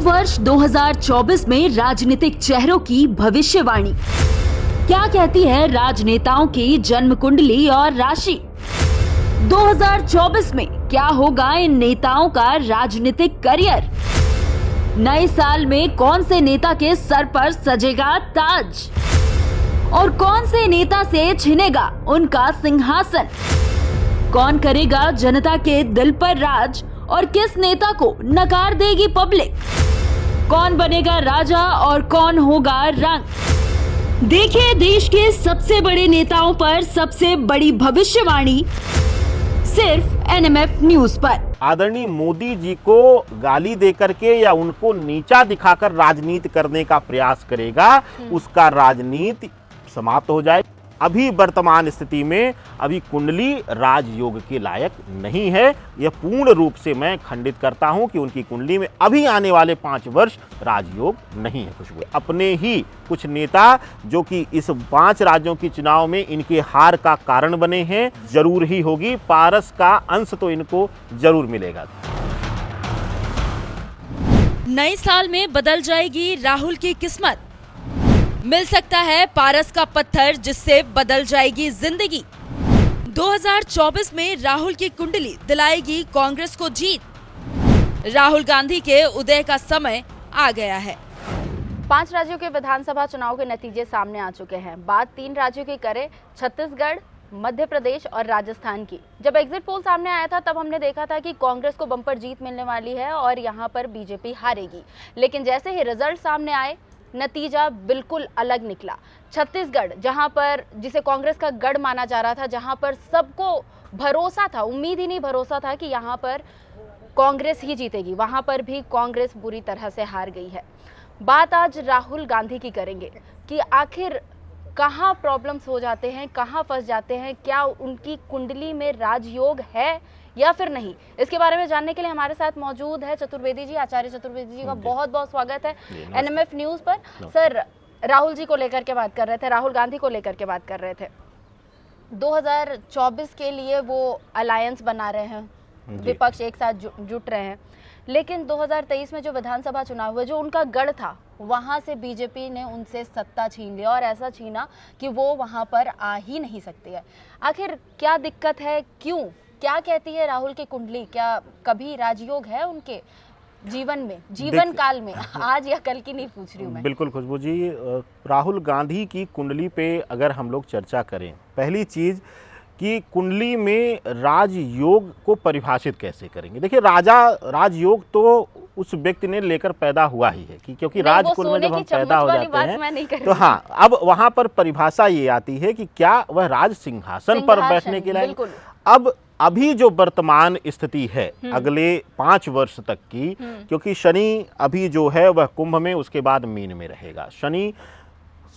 नववर्ष 2024 में राजनीतिक चेहरों की भविष्यवाणी। क्या कहती है राजनेताओं की जन्म कुंडली और राशि? 2024 में क्या होगा इन नेताओं का राजनीतिक करियर? नए साल में कौन से नेता के सर पर सजेगा ताज और कौन से नेता से छिनेगा उनका सिंहासन? कौन करेगा जनता के दिल पर राज और किस नेता को नकार देगी पब्लिक? कौन बनेगा राजा और कौन होगा रंक? देखिए देश के सबसे बड़े नेताओं पर सबसे बड़ी भविष्यवाणी सिर्फ एनएमएफ न्यूज पर। आदरणीय मोदी जी को गाली देकर के या उनको नीचा दिखाकर राजनीति करने का प्रयास करेगा, उसका राजनीति समाप्त हो जाए। अभी वर्तमान स्थिति में अभी कुंडली राजयोग के लायक नहीं है। यह पूर्ण रूप से मैं खंडित करता हूं कि उनकी कुंडली में अभी आने वाले 5 वर्ष राजयोग नहीं है। खुशबू अपने ही कुछ नेता जो कि इस 5 राज्यों के चुनाव में इनके हार का कारण बने हैं, जरूर ही होगी। पारस का अंश तो इनको जरूर मिलेगा। नए साल में बदल जाएगी राहुल की किस्मत। मिल सकता है पारस का पत्थर जिससे बदल जाएगी जिंदगी। 2024 में राहुल की कुंडली दिलाएगी कांग्रेस को जीत। राहुल गांधी के उदय का समय आ गया है। 5 राज्यों के विधानसभा चुनाव के नतीजे सामने आ चुके हैं। बात 3 राज्यों की करें, छत्तीसगढ़, मध्य प्रदेश और राजस्थान की। जब एग्जिट पोल सामने आया था तब हमने देखा था कि कांग्रेस को बम्पर जीत मिलने वाली है और यहाँ पर बीजेपी हारेगी। लेकिन जैसे ही रिजल्ट सामने आए, नतीजा बिल्कुल अलग निकला। छत्तीसगढ़, जहां पर जिसे कांग्रेस का गढ़ माना जा रहा था, जहां पर सबको भरोसा था, उम्मीद ही नहीं भरोसा था कि यहां पर कांग्रेस ही जीतेगी, वहां पर भी कांग्रेस बुरी तरह से हार गई है। बात आज राहुल गांधी की करेंगे कि आखिर कहां प्रॉब्लम्स हो जाते हैं, कहां फंस जाते हैं, क्या उनकी कुंडली में राजयोग है या फिर नहीं। इसके बारे में जानने के लिए हमारे साथ मौजूद है चतुर्वेदी जी। आचार्य चतुर्वेदी जी का बहुत बहुत स्वागत है एनएमएफ न्यूज पर। सर, राहुल जी को लेकर के बात कर रहे थे, राहुल गांधी को लेकर के बात कर रहे थे। 2024 के लिए वो अलायंस बना रहे हैं, विपक्ष एक साथ जुट रहे हैं, लेकिन 2023 में जो विधानसभा चुनाव हुए, जो उनका गढ़ था, वहां से बीजेपी ने उनसे सत्ता छीन लिया और ऐसा छीना कि वो वहां पर आ ही नहीं सकती है। आखिर क्या दिक्कत है, क्यों, क्या कहती है राहुल की कुंडली? क्या कभी राजयोग है उनके जीवन में, जीवन काल में? आज या कल की नहीं पूछ रही हूँ मैं। बिल्कुल खुशबू जी, राहुल गांधी की कुंडली पे अगर हम लोग चर्चा करें, पहली चीज कि कुंडली में राजयोग को परिभाषित कैसे करेंगे। देखिए, राजयोग तो उस व्यक्ति ने लेकर पैदा हुआ ही है कि क्योंकि राजकुल में जब हम पैदा हो जाते हैं तो हाँ, अब वहां पर परिभाषा ये आती है कि क्या वह राज सिंहासन पर बैठने के लिए। अब अभी जो वर्तमान स्थिति है अगले 5 वर्ष तक की, क्योंकि शनि अभी जो है वह कुंभ में, उसके बाद मीन में रहेगा। शनि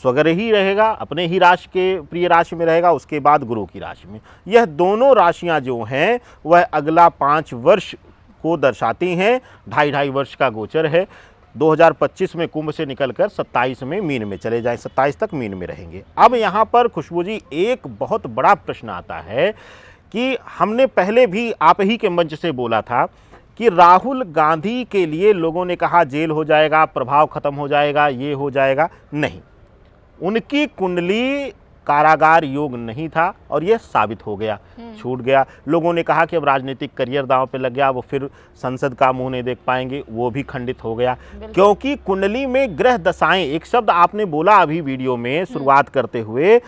स्वग्रह ही रहेगा, अपने ही राशि के प्रिय राशि में रहेगा, उसके बाद गुरु की राशि में। यह दोनों राशियां जो हैं वह अगला 5 वर्ष को दर्शाती हैं। 2.5 वर्ष का गोचर है। 2025 में कुंभ से निकलकर 27 में मीन में चले जाएं, 27 तक मीन में रहेंगे। अब यहाँ पर खुशबू जी एक बहुत बड़ा प्रश्न आता है कि हमने पहले भी आप ही के मंच से बोला था कि राहुल गांधी के लिए लोगों ने कहा जेल हो जाएगा, प्रभाव खत्म हो जाएगा, ये हो जाएगा। नहीं, उनकी कुंडली कारागार योग नहीं था और यह साबित हो गया, छूट गया। लोगों ने कहा कि अब राजनीतिक करियर दांव पे लग गया, वो फिर संसद का मुंह नहीं देख पाएंगे, वो भी खंडित हो गया। क्योंकि कुंडली में ग्रह दशाएं, एक शब्द आपने बोला अभी वीडियो में शुरुआत करते हुए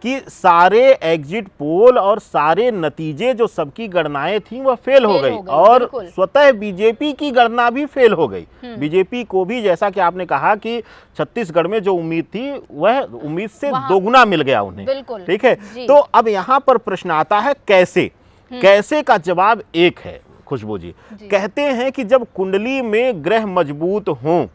कि सारे एग्जिट पोल और सारे नतीजे जो सबकी गणनाएं थी वह फेल हो गई और स्वतः बीजेपी की गणना भी फेल हो गई। बीजेपी को भी, जैसा कि आपने कहा कि छत्तीसगढ़ में जो उम्मीद थी वह उम्मीद से दोगुना मिल गया उन्हें। ठीक है, तो अब यहाँ पर प्रश्न आता है कैसे। कैसे का जवाब एक है खुशबू जी। कहते हैं कि जब कुंडली में ग्रह मजबूत हों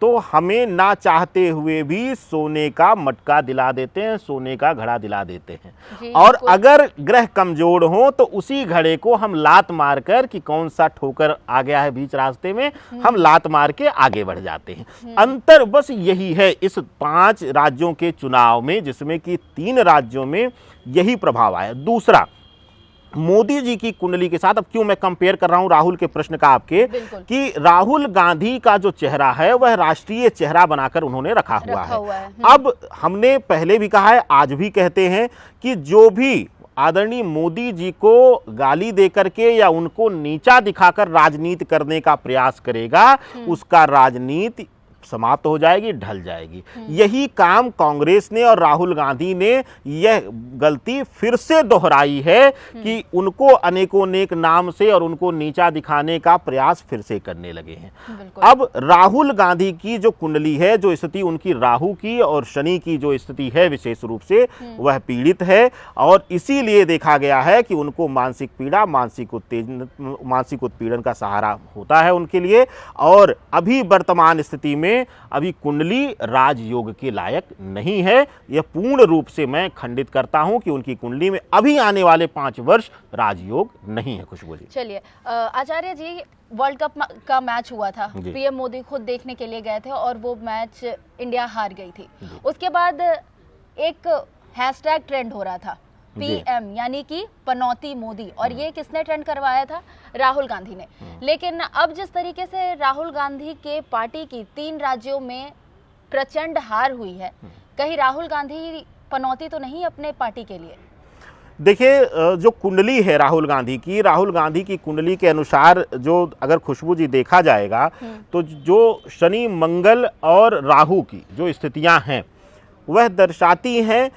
तो हमें ना चाहते हुए भी सोने का मटका दिला देते हैं, सोने का घड़ा दिला देते हैं। और अगर ग्रह कमजोर हो तो उसी घड़े को हम लात मारकर कि कौन सा ठोकर आ गया है बीच रास्ते में, हम लात मार के आगे बढ़ जाते हैं। अंतर बस यही है इस 5 राज्यों के चुनाव में, जिसमें कि 3 राज्यों में यही प्रभाव आया। दूसरा, मोदी जी की कुंडली के साथ, अब क्यों मैं कंपेयर कर रहा हूं राहुल के प्रश्न का आपके, बिल्कुल। कि राहुल गांधी का जो चेहरा है वह राष्ट्रीय चेहरा बनाकर उन्होंने रखा हुआ है। अब हमने पहले भी कहा है, आज भी कहते हैं कि जो भी आदरणीय मोदी जी को गाली दे करके या उनको नीचा दिखाकर राजनीति करने का प्रयास करेगा, उसका राजनीति समाप्त हो जाएगी, ढल जाएगी। यही काम कांग्रेस ने और राहुल गांधी ने यह गलती फिर से दोहराई है कि उनको अनेकों नेक नाम से और उनको नीचा दिखाने का प्रयास फिर से करने लगे हैं। अब राहुल गांधी की जो कुंडली है, जो स्थिति उनकी राहु की और शनि की जो स्थिति है विशेष रूप से, वह पीड़ित है और इसीलिए देखा गया है कि उनको मानसिक पीड़ा, मानसिक उत्पीड़न का सहारा होता है उनके लिए। और अभी वर्तमान स्थिति में अभी कुंडली राजयोग के लायक नहीं है। यह पूर्ण रूप से मैं खंडित करता हूं कि उनकी कुंडली में अभी आने वाले 5 वर्ष राजयोग नहीं है। खुशबू जी, चलिए आचार्य जी, वर्ल्ड कप का मैच हुआ था, पीएम मोदी खुद देखने के लिए गए थे और वो मैच इंडिया हार गई थी। उसके बाद एक हैशटैग ट्रेंड हो रहा था, पीएम यानी कि पनौती मोदी, और ये किसने ट्रेंड करवाया था? राहुल गांधी ने। लेकिन अब जिस तरीके से राहुल गांधी के पार्टी की 3 राज्यों में प्रचंड हार हुई है, कहीं राहुल गांधी पनौती तो नहीं अपने पार्टी के लिए? देखिए, जो कुंडली है राहुल गांधी की कुंडली के अनुसार जो अगर खुशबू जी देखा जाएगा तो जो शनि, मंगल और राहु की जो स्थितियां हैं वह दर्शाती हैं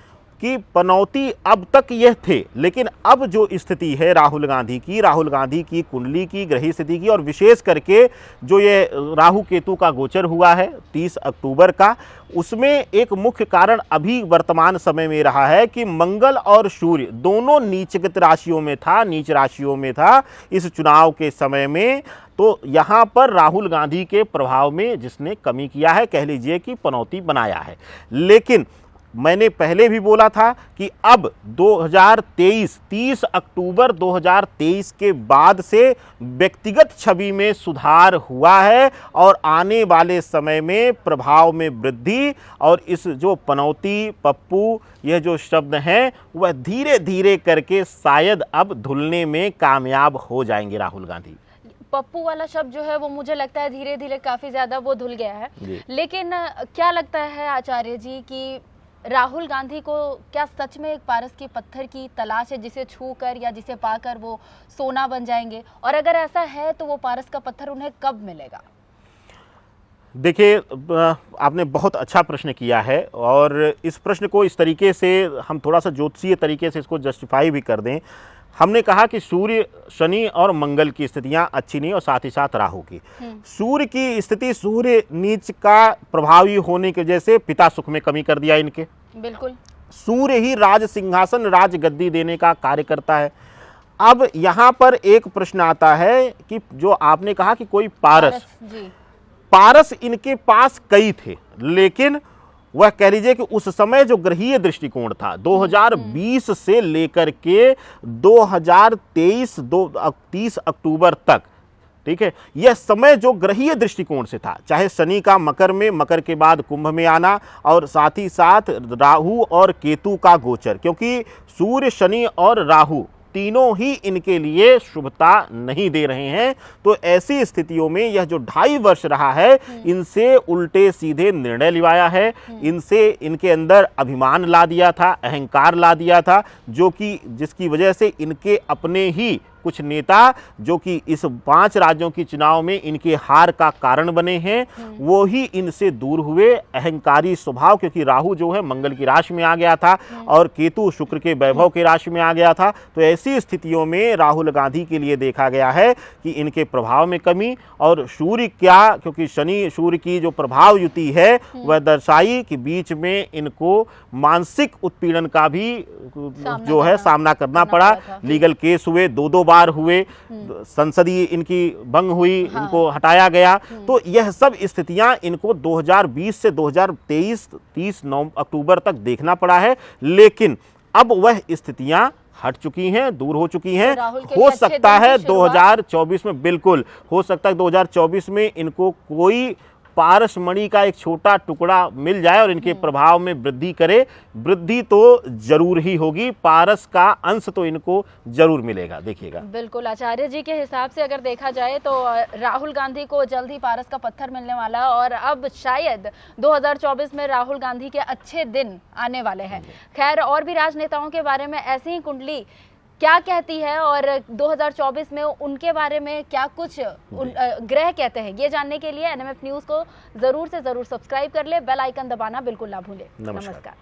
कि पनौती अब तक यह थे, लेकिन अब जो स्थिति है राहुल गांधी की कुंडली की, ग्रह स्थिति की, और विशेष करके जो ये राहु केतु का गोचर हुआ है 30 अक्टूबर का, उसमें एक मुख्य कारण अभी वर्तमान समय में रहा है कि मंगल और सूर्य दोनों नीच राशियों में था इस चुनाव के समय में। तो यहाँ पर राहुल गांधी के प्रभाव में जिसने कमी किया है, कह लीजिए कि पनौती बनाया है। लेकिन मैंने पहले भी बोला था कि अब 30 अक्टूबर 2023 के बाद से व्यक्तिगत छवि में सुधार हुआ है और आने वाले समय में प्रभाव में वृद्धि, और इस जो पनौती, पप्पू, यह जो शब्द हैं वह धीरे धीरे करके शायद अब धुलने में कामयाब हो जाएंगे राहुल गांधी। पप्पू वाला शब्द जो है वो मुझे लगता है धीरे धीरे काफी ज्यादा वो धुल गया है। लेकिन क्या लगता है आचार्य जी कि राहुल गांधी को क्या सच में एक पारस के पत्थर की तलाश है जिसे छूकर या जिसे पाकर वो सोना बन जाएंगे? और अगर ऐसा है तो वो पारस का पत्थर उन्हें कब मिलेगा? देखिए, आपने बहुत अच्छा प्रश्न किया है और इस प्रश्न को इस तरीके से हम थोड़ा सा ज्योतिषीय तरीके से इसको जस्टिफाई भी कर दें। हमने कहा कि सूर्य, शनि और मंगल की स्थितियां अच्छी नहीं और साथ ही साथ राहु की। सूर्य की स्थिति, सूर्य नीच का प्रभावी होने की वजह से पिता सुख में कमी कर दिया इनके। बिल्कुल, सूर्य ही राज सिंहासन, राज गद्दी देने का कार्य करता है। अब यहाँ पर एक प्रश्न आता है कि जो आपने कहा कि कोई पारस इनके पास कई थे, लेकिन वह कह लीजिए कि उस समय जो ग्रहीय दृष्टिकोण था 2020 से लेकर के 2023 30 अक्टूबर तक, ठीक है, यह समय जो ग्रहीय दृष्टिकोण से था, चाहे शनि का मकर में, मकर के बाद कुंभ में आना, और साथ ही साथ राहु और केतु का गोचर, क्योंकि सूर्य, शनि और राहु तीनों ही इनके लिए शुभता नहीं दे रहे हैं। तो ऐसी स्थितियों में यह जो 2.5 वर्ष रहा है, इनसे उल्टे सीधे निर्णय लिवाया है, इनसे इनके अंदर अभिमान ला दिया था, अहंकार ला दिया था, जो कि जिसकी वजह से इनके अपने ही कुछ नेता जो कि इस 5 राज्यों की चुनाव में इनके हार का कारण बने हैं, वो ही इनसे दूर हुए। अहंकारी स्वभाव, क्योंकि राहु जो है मंगल की राशि में आ गया था और केतु शुक्र के वैभव की राशि में आ गया था। तो ऐसी स्थितियों में राहुल गांधी के लिए देखा गया है कि इनके प्रभाव में कमी, और सूर्य क्या, क्योंकि शनि सूर्य की जो प्रभाव युति है वह दर्शाई कि बीच में इनको मानसिक उत्पीड़न का भी जो है सामना करना पड़ा। लीगल केस हुए, 2 बार हुए, संसदीय इनकी भंग हुई, इनको हटाया गया। तो यह सब स्थितियां इनको 2020 से 2023 30 अक्टूबर तक देखना पड़ा है, लेकिन अब वह स्थितियां हट चुकी हैं, दूर हो चुकी हैं। हो सकता है 2024 में, बिल्कुल हो सकता है 2024 में इनको कोई पारस मणि का एक छोटा टुकड़ा मिल जाए और इनके प्रभाव में वृद्धि करे, वृद्धि तो जरूर ही होगी, पारस का अंश तो इनको जरूर मिलेगा। देखिएगा बिल्कुल, आचार्य जी के हिसाब से अगर देखा जाए तो राहुल गांधी को जल्द ही पारस का पत्थर मिलने वाला और अब शायद 2024 में राहुल गांधी के अच्छे दिन आने वाले हैं। खैर, और भी राजनेताओं के बारे में ऐसी ही कुंडली क्या कहती है और 2024 में उनके बारे में क्या कुछ ग्रह कहते हैं, ये जानने के लिए एनएमएफ न्यूज़ को जरूर से जरूर सब्सक्राइब कर ले, बेल आइकन दबाना बिल्कुल ना भूले। नमस्कार।